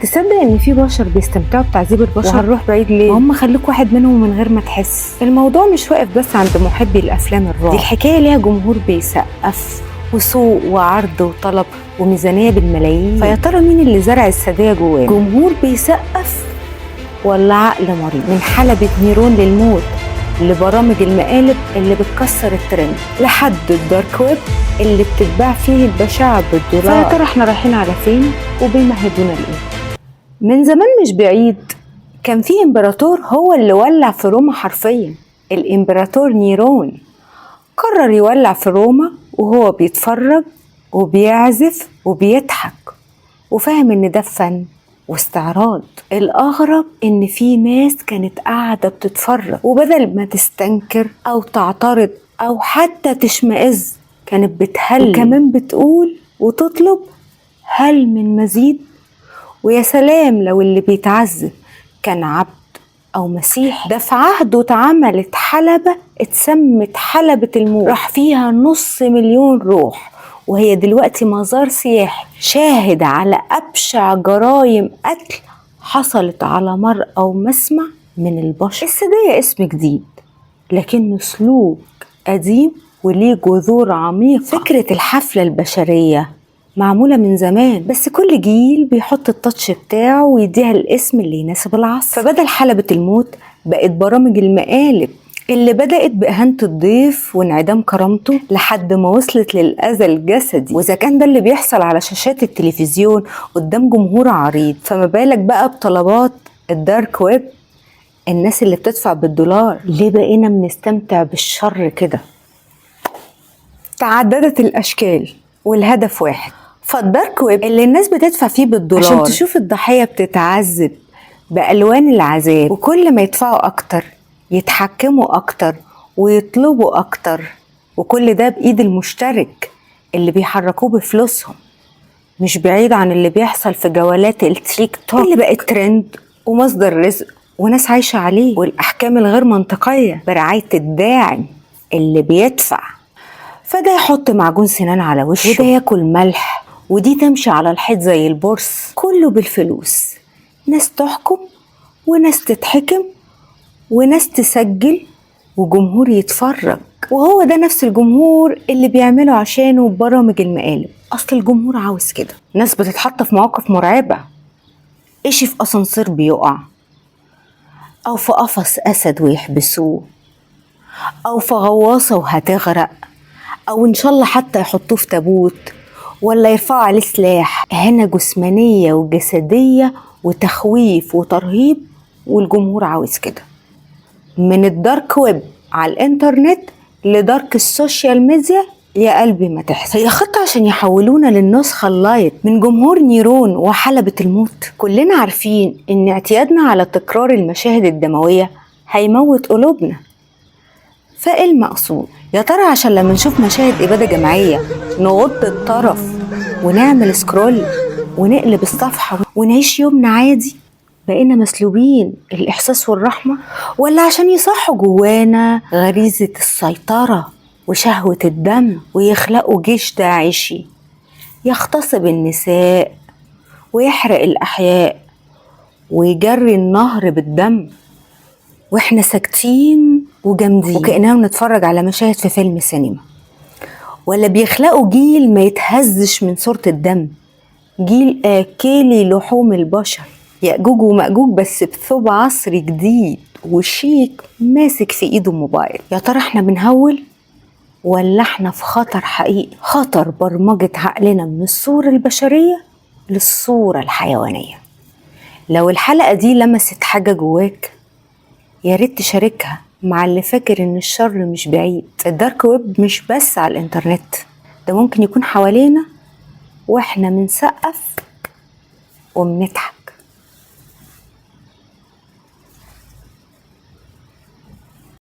تصدق ان في بشر بيستمتعوا بتعذيب البشر؟ وهنروح بعيد ليه؟ هم خلوك واحد منهم من غير ما تحس. الموضوع مش واقف بس عند محبي الافلام الرعب، دي الحكايه ليها جمهور بيسقف وسوق وعرض وطلب وميزانيه بالملايين. فيا ترى مين اللي زرع الساديه جواه؟ جمهور بيسقف ولا عقل مريض؟ من حلبة نيرون للموت لبرامج المقالب اللي بتكسر الترند لحد الدارك ويب اللي بتتباع فيه البشاعة بالدولار. فيا ترى احنا رايحين على فين وبيمهدونا لايه؟ من زمان مش بعيد كان في امبراطور هو اللي ولع في روما حرفيا. الامبراطور نيرون قرر يولع في روما وهو بيتفرج وبيعزف وبيضحك وفاهم ان ده فن واستعراض. الأغرب إن في ناس كانت قاعدة بتتفرج وبدل ما تستنكر أو تعترض أو حتى تشمئز كانت بتهلل وكمان بتقول وتطلب هل من مزيد. ويا سلام لو اللي بيتعذب كان عبد أو مسيح. ده في عهده اتعملت حلبة اتسمت حلبة الموت، راح فيها 500,000 روح، وهي دلوقتي مزار سياحي شاهد على أبشع جرائم قتل حصلت على مرء أو مسمع من البشر. السادية اسم جديد لكنه سلوك قديم وليه جذور عميقة. فكرة الحفلة البشرية معمولة من زمان، بس كل جيل بيحط التاتش بتاعه ويديها الاسم اللي يناسب العصر. فبدل حلبة الموت بقت برامج المقالب اللي بدأت بإهانة الضيف وانعدام كرامته لحد ما وصلت للأذى الجسدي. وإذا كان ده اللي بيحصل على شاشات التلفزيون قدام جمهور عريض، فما بالك بقى بطلبات الدارك ويب، الناس اللي بتدفع بالدولار. ليه بقينا بنستمتع بالشر كده؟ تعددت الأشكال والهدف واحد. فالدارك ويب اللي الناس بتدفع فيه بالدولار عشان تشوف الضحية بتتعذب بألوان العذاب، وكل ما يدفعوا أكتر يتحكموا أكتر ويطلبوا أكتر، وكل ده بإيد المشترك اللي بيحركوه بفلوسهم. مش بعيد عن اللي بيحصل في جولات التيك توك اللي بقت ترند ومصدر رزق وناس عايشة عليه، والأحكام الغير منطقية برعاية الداعم اللي بيدفع. فده يحط معجون سنان على وشه، وده ياكل ملح، ودي تمشي على الحيط زي البورس. كله بالفلوس، ناس تحكم وناس تتحكم وناس تسجل وجمهور يتفرج. وهو ده نفس الجمهور اللي بيعملوا عشانه برامج المقالب. أصل الجمهور عاوز كده. ناس بتتحط في مواقف مرعبة، إيش في أسانسير بيقع، أو في قفص أسد ويحبسوه، أو في غواصة وهتغرق، أو إن شاء الله حتى يحطوه في تابوت ولا يرفعوا عليه سلاح. إهانة جسمانية وجسدية وتخويف وترهيب، والجمهور عاوز كده. من الدارك ويب على الانترنت لدارك السوشيال ميديا، يا قلبي ما تحصل. هي خطة عشان يحولونا للنسخة اللايت من جمهور نيرون وحلبة الموت. كلنا عارفين ان اعتيادنا على تكرار المشاهد الدموية هيموت قلوبنا. فايه المقصود؟ يا ترى عشان لما نشوف مشاهد إبادة جماعية نغض الطرف ونعمل سكرول ونقلب الصفحة ونعيش يومنا عادي؟ بقينا مسلوبين الإحساس والرحمة؟ ولا عشان يصحوا جوانا غريزة السيطرة وشهوة الدم ويخلقوا جيش داعشي يغتصب النساء ويحرق الأحياء ويجري النهر بالدم، واحنا ساكتين وجامدين وكأننا بنتفرج على مشاهد في فيلم سينما؟ ولا بيخلقوا جيل ما يتهزش من صورة الدم، جيل آكلي لحوم البشر، يأجوج ومأجوج بس بثوب عصري جديد وشيك ماسك في ايده موبايل؟ يا ترى احنا بنهول ولا احنا في خطر حقيقي؟ خطر برمجة عقلنا من الصورة البشرية للصورة الحيوانية. لو الحلقة دي لمست حاجة جواك يا ريت تشاركها مع اللي فاكر ان الشر مش بعيد. الدارك ويب مش بس على الانترنت، ده ممكن يكون حوالينا واحنا بنسقف وبنضحك.